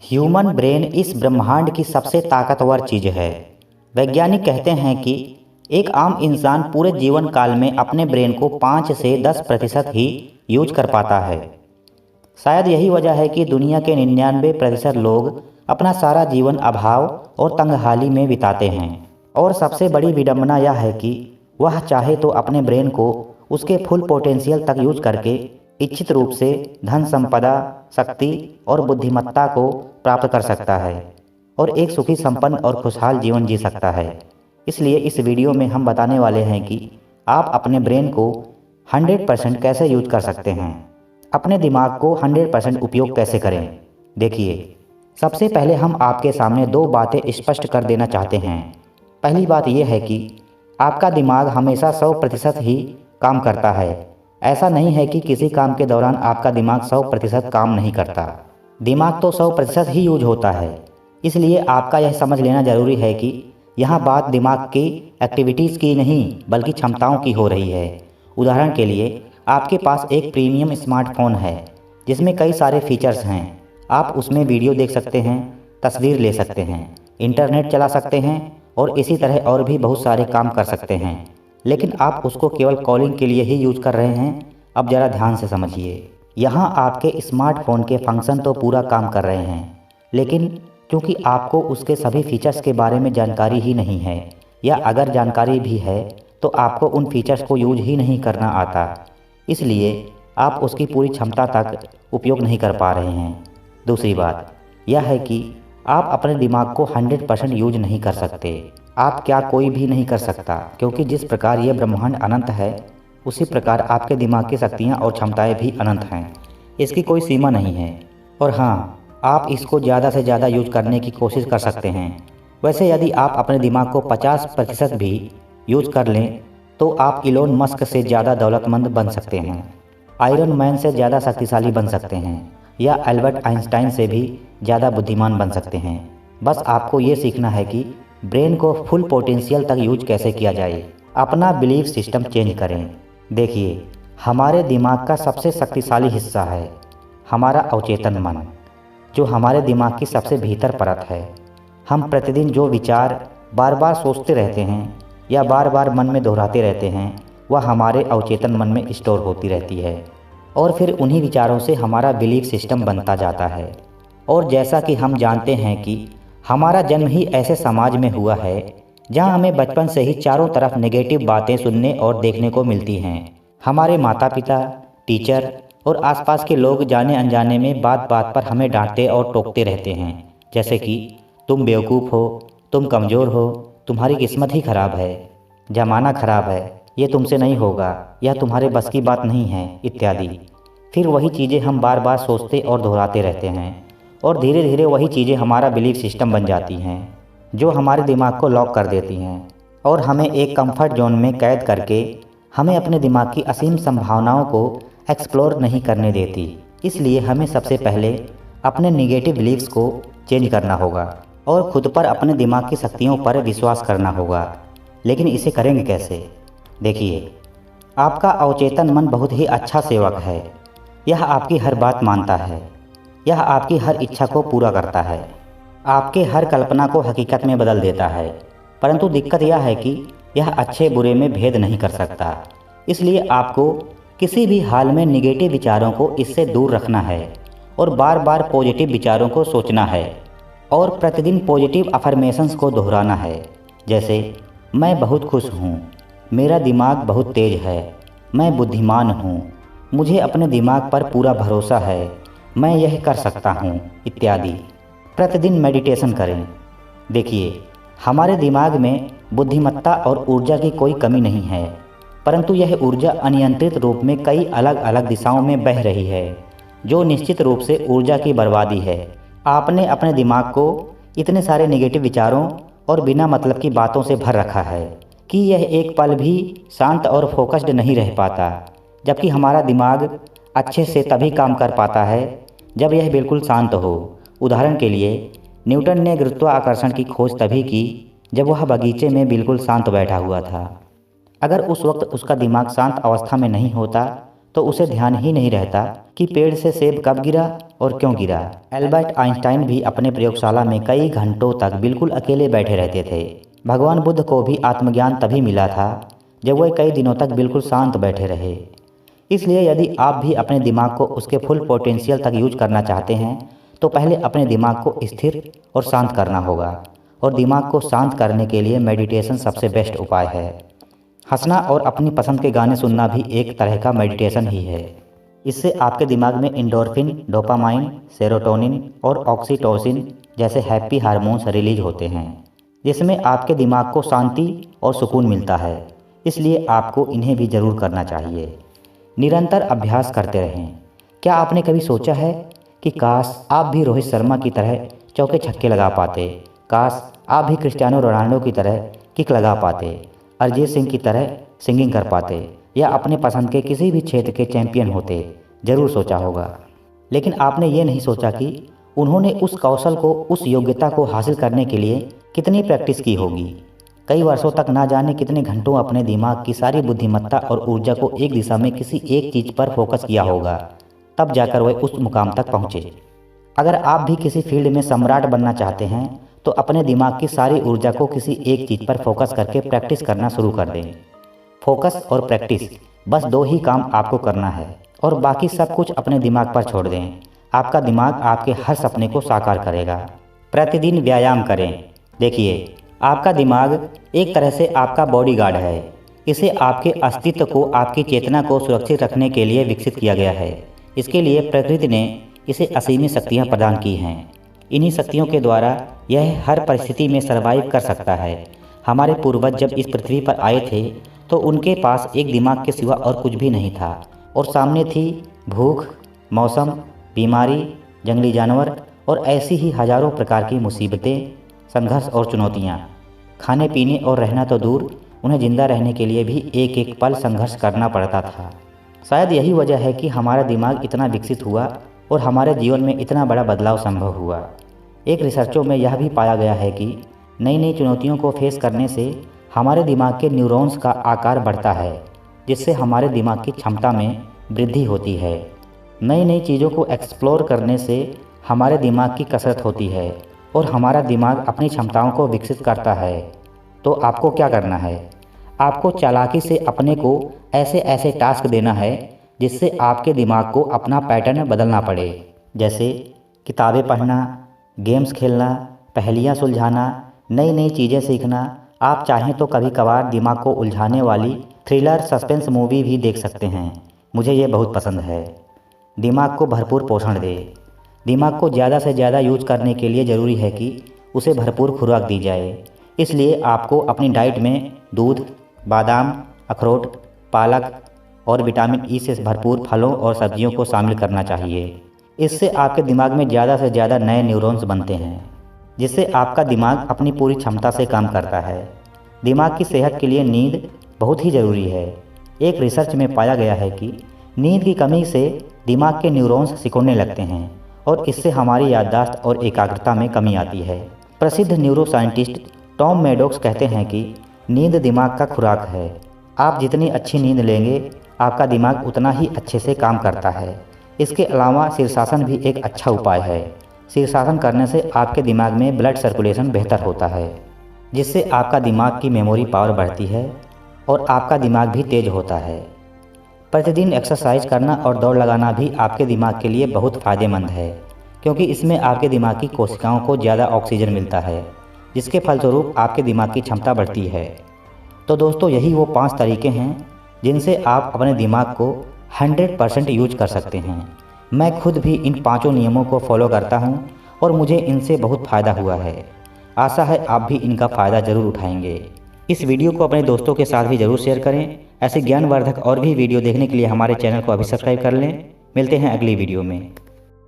Human brain इस ब्रह्मांड की सबसे ताकतवर चीज़ है। वैज्ञानिक कहते हैं कि एक आम इंसान पूरे जीवन काल में अपने ब्रेन को 5 से 10% ही यूज कर पाता है। शायद यही वजह है कि दुनिया के 99% लोग अपना सारा जीवन अभाव और तंगहाली में बिताते हैं। और सबसे बड़ी विडंबना यह है कि वह चाहे तो अपने ब्रेन को उसके फुल पोटेंशियल तक यूज करके इच्छित रूप से धन संपदा, शक्ति और बुद्धिमत्ता को प्राप्त कर सकता है और एक सुखी, संपन्न और खुशहाल जीवन जी सकता है। इसलिए इस वीडियो में हम बताने वाले हैं कि आप अपने ब्रेन को 100% कैसे यूज कर सकते हैं, अपने दिमाग को 100% उपयोग कैसे करें। देखिए, सबसे पहले हम आपके सामने 2 बातें स्पष्ट कर देना चाहते हैं। पहली बात यह है कि आपका दिमाग हमेशा 100% ही काम करता है। ऐसा नहीं है कि किसी काम के दौरान आपका दिमाग 100% काम नहीं करता। दिमाग तो 100% ही यूज होता है। इसलिए आपका यह समझ लेना ज़रूरी है कि यहाँ बात दिमाग की एक्टिविटीज़ की नहीं बल्कि क्षमताओं की हो रही है। उदाहरण के लिए, आपके पास एक प्रीमियम स्मार्टफोन है जिसमें कई सारे फीचर्स हैं। आप उसमें वीडियो देख सकते हैं, तस्वीर ले सकते हैं, इंटरनेट चला सकते हैं और इसी तरह और भी बहुत सारे काम कर सकते हैं। लेकिन आप उसको केवल कॉलिंग के लिए ही यूज कर रहे हैं। अब ज़रा ध्यान से समझिए, यहाँ आपके स्मार्टफोन के फंक्शन तो पूरा काम कर रहे हैं, लेकिन क्योंकि आपको उसके सभी फीचर्स के बारे में जानकारी ही नहीं है, या अगर जानकारी भी है तो आपको उन फीचर्स को यूज ही नहीं करना आता, इसलिए आप उसकी पूरी क्षमता तक उपयोग नहीं कर पा रहे हैं। दूसरी बात यह है कि आप अपने दिमाग को 100% यूज नहीं कर सकते। आप क्या कोई भी नहीं कर सकता, क्योंकि जिस प्रकार यह ब्रह्मांड अनंत है उसी प्रकार आपके दिमाग की शक्तियाँ और क्षमताएं भी अनंत हैं। इसकी कोई सीमा नहीं है। और हाँ, आप इसको ज़्यादा से ज़्यादा यूज करने की कोशिश कर सकते हैं। वैसे यदि आप अपने दिमाग को 50% भी यूज कर लें तो आप इलोन मस्क से ज़्यादा दौलतमंद बन सकते हैं, आयरन मैन से ज़्यादा शक्तिशाली बन सकते हैं, या एल्बर्ट आइंस्टाइन से भी ज़्यादा बुद्धिमान बन सकते हैं। बस आपको ये सीखना है कि ब्रेन को फुल पोटेंशियल तक यूज कैसे किया जाए। अपना बिलीफ सिस्टम चेंज करें। देखिए, हमारे दिमाग का सबसे शक्तिशाली हिस्सा है हमारा अवचेतन मन, जो हमारे दिमाग की सबसे भीतर परत है। हम प्रतिदिन जो विचार बार बार सोचते रहते हैं या बार बार मन में दोहराते रहते हैं, वह हमारे अवचेतन मन में स्टोर होती रहती है और फिर उन्हीं विचारों से हमारा बिलीफ सिस्टम बनता जाता है। और जैसा कि हम जानते हैं कि हमारा जन्म ही ऐसे समाज में हुआ है जहां हमें बचपन से ही चारों तरफ नेगेटिव बातें सुनने और देखने को मिलती हैं। हमारे माता पिता, टीचर और आसपास के लोग जाने अनजाने में बात बात पर हमें डांटते और टोकते रहते हैं, जैसे कि तुम बेवकूफ़ हो, तुम कमज़ोर हो, तुम्हारी किस्मत ही खराब है, ज़माना खराब है, ये तुमसे नहीं होगा, यह तुम्हारे बस की बात नहीं है, इत्यादि। फिर वही चीज़ें हम बार बार सोचते और दोहराते रहते हैं और धीरे धीरे वही चीज़ें हमारा बिलीफ सिस्टम बन जाती हैं, जो हमारे दिमाग को लॉक कर देती हैं और हमें एक कंफर्ट जोन में कैद करके हमें अपने दिमाग की असीम संभावनाओं को एक्सप्लोर नहीं करने देती। इसलिए हमें सबसे पहले अपने नेगेटिव बिलीफ्स को चेंज करना होगा और खुद पर, अपने दिमाग की शक्तियों पर विश्वास करना होगा। लेकिन इसे करेंगे कैसे? देखिए, आपका अवचेतन मन बहुत ही अच्छा सेवक है। यह आपकी हर बात मानता है, यह आपकी हर इच्छा को पूरा करता है, आपके हर कल्पना को हकीकत में बदल देता है। परंतु दिक्कत यह है कि यह अच्छे बुरे में भेद नहीं कर सकता। इसलिए आपको किसी भी हाल में नेगेटिव विचारों को इससे दूर रखना है और बार बार पॉजिटिव विचारों को सोचना है और प्रतिदिन पॉजिटिव अफर्मेशंस को दोहराना है, जैसे मैं बहुत खुश हूँ, मेरा दिमाग बहुत तेज है, मैं बुद्धिमान हूँ, मुझे अपने दिमाग पर पूरा भरोसा है, मैं यह कर सकता हूँ, इत्यादि। प्रतिदिन मेडिटेशन करें। देखिए, हमारे दिमाग में बुद्धिमत्ता और ऊर्जा की कोई कमी नहीं है, परंतु यह ऊर्जा अनियंत्रित रूप में कई अलग अलग दिशाओं में बह रही है, जो निश्चित रूप से ऊर्जा की बर्बादी है। आपने अपने दिमाग को इतने सारे नेगेटिव विचारों और बिना मतलब की बातों से भर रखा है कि यह एक पल भी शांत और फोकस्ड नहीं रह पाता, जबकि हमारा दिमाग अच्छे से तभी काम कर पाता है जब यह बिल्कुल शांत हो। उदाहरण के लिए, न्यूटन ने गुरुत्वाकर्षण की खोज तभी की जब वह बगीचे में बिल्कुल शांत बैठा हुआ था। अगर उस वक्त उसका दिमाग शांत अवस्था में नहीं होता तो उसे ध्यान ही नहीं रहता कि पेड़ से सेब कब गिरा और क्यों गिरा। एल्बर्ट आइंस्टाइन भी अपने प्रयोगशाला में कई घंटों तक बिल्कुल अकेले बैठे रहते थे। भगवान बुद्ध को भी आत्मज्ञान तभी मिला था जब वह कई दिनों तक बिल्कुल शांत बैठे रहे। इसलिए यदि आप भी अपने दिमाग को उसके फुल पोटेंशियल तक यूज करना चाहते हैं तो पहले अपने दिमाग को स्थिर और शांत करना होगा। और दिमाग को शांत करने के लिए मेडिटेशन सबसे बेस्ट उपाय है। हंसना और अपनी पसंद के गाने सुनना भी एक तरह का मेडिटेशन ही है। इससे आपके दिमाग में एंडोर्फिन, डोपामाइन, सेरोटोनिन और ऑक्सीटोसिन जैसे हैप्पी हार्मोन्स रिलीज होते हैं, जिसमें आपके दिमाग को शांति और सुकून मिलता है। इसलिए आपको इन्हें भी ज़रूर करना चाहिए। निरंतर अभ्यास करते रहें। क्या आपने कभी सोचा है कि काश आप भी रोहित शर्मा की तरह चौके छक्के लगा पाते, काश आप भी क्रिस्टियानो रोनाल्डो की तरह किक लगा पाते, अरिजीत सिंह की तरह सिंगिंग कर पाते या अपने पसंद के किसी भी क्षेत्र के चैंपियन होते। ज़रूर सोचा होगा। लेकिन आपने ये नहीं सोचा कि उन्होंने उस कौशल को, उस योग्यता को हासिल करने के लिए कितनी प्रैक्टिस की होगी। कई वर्षों तक ना जाने कितने घंटों अपने दिमाग की सारी बुद्धिमत्ता और ऊर्जा को एक दिशा में किसी एक चीज़ पर फोकस किया होगा, तब जाकर वह उस मुकाम तक पहुँचे। अगर आप भी किसी फील्ड में सम्राट बनना चाहते हैं तो अपने दिमाग की सारी ऊर्जा को किसी एक चीज़ पर फोकस करके प्रैक्टिस करना शुरू कर दें। फोकस और प्रैक्टिस, बस दो ही काम आपको करना है और बाकी सब कुछ अपने दिमाग पर छोड़ दें। आपका दिमाग आपके हर सपने को साकार करेगा। प्रतिदिन व्यायाम करें। देखिए, आपका दिमाग एक तरह से आपका बॉडीगार्ड है। इसे आपके अस्तित्व को, आपकी चेतना को सुरक्षित रखने के लिए विकसित किया गया है। इसके लिए प्रकृति ने इसे असीमित शक्तियाँ प्रदान की हैं। इन्हीं शक्तियों के द्वारा यह हर परिस्थिति में सर्वाइव कर सकता है। हमारे पूर्वज जब इस पृथ्वी पर आए थे तो उनके पास एक दिमाग के सिवा और कुछ भी नहीं था और सामने थी भूख, मौसम, बीमारी, जंगली जानवर और ऐसी ही हजारों प्रकार की मुसीबतें, संघर्ष और चुनौतियाँ। खाने पीने और रहना तो दूर, उन्हें जिंदा रहने के लिए भी एक एक पल संघर्ष करना पड़ता था। शायद यही वजह है कि हमारा दिमाग इतना विकसित हुआ और हमारे जीवन में इतना बड़ा बदलाव संभव हुआ। एक रिसर्चों में यह भी पाया गया है कि नई नई चुनौतियों को फेस करने से हमारे दिमाग के न्यूरॉन्स का आकार बढ़ता है, जिससे हमारे दिमाग की क्षमता में वृद्धि होती है। नई नई चीज़ों को एक्सप्लोर करने से हमारे दिमाग की कसरत होती है और हमारा दिमाग अपनी क्षमताओं को विकसित करता है। तो आपको क्या करना है? आपको चालाकी से अपने को ऐसे ऐसे टास्क देना है जिससे आपके दिमाग को अपना पैटर्न बदलना पड़े। जैसे किताबें पढ़ना, गेम्स खेलना, पहेलियाँ सुलझाना, नई नई चीज़ें सीखना। आप चाहें तो कभी कभार दिमाग को उलझाने वाली थ्रिलर सस्पेंस मूवी भी देख सकते हैं। मुझे ये बहुत पसंद है। दिमाग को भरपूर पोषण दें। दिमाग को ज़्यादा से ज़्यादा यूज करने के लिए ज़रूरी है कि उसे भरपूर खुराक दी जाए। इसलिए आपको अपनी डाइट में दूध, बादाम, अखरोट, पालक और विटामिन ई से भरपूर फलों और सब्जियों को शामिल करना चाहिए। इससे आपके दिमाग में ज़्यादा से ज़्यादा नए न्यूरॉन्स बनते हैं, जिससे आपका दिमाग अपनी पूरी क्षमता से काम करता है। दिमाग की सेहत के लिए नींद बहुत ही ज़रूरी है। एक रिसर्च में पाया गया है कि नींद की कमी से दिमाग के न्यूरॉन्स सिकुड़ने लगते हैं और इससे हमारी याददाश्त और एकाग्रता में कमी आती है। प्रसिद्ध न्यूरो साइंटिस्ट टॉम मेडोक्स कहते हैं कि नींद दिमाग का खुराक है। आप जितनी अच्छी नींद लेंगे, आपका दिमाग उतना ही अच्छे से काम करता है। इसके अलावा शीर्षासन भी एक अच्छा उपाय है। शीर्षासन करने से आपके दिमाग में ब्लड सर्कुलेशन बेहतर होता है, जिससे आपका दिमाग की मेमोरी पावर बढ़ती है और आपका दिमाग भी तेज होता है। प्रतिदिन एक्सरसाइज करना और दौड़ लगाना भी आपके दिमाग के लिए बहुत फ़ायदेमंद है, क्योंकि इसमें आपके दिमाग की कोशिकाओं को ज़्यादा ऑक्सीजन मिलता है, जिसके फलस्वरूप आपके दिमाग की क्षमता बढ़ती है। तो दोस्तों, यही वो 5 तरीके हैं जिनसे आप अपने दिमाग को 100% यूज कर सकते हैं। मैं खुद भी इन 5 नियमों को फॉलो करता हूं और मुझे इनसे बहुत फ़ायदा हुआ है। आशा है आप भी इनका फ़ायदा ज़रूर उठाएंगे। इस वीडियो को अपने दोस्तों के साथ भी ज़रूर शेयर करें। ऐसे ज्ञानवर्धक और भी वीडियो देखने के लिए हमारे चैनल को अभी सब्सक्राइब कर लें। मिलते हैं अगली वीडियो में।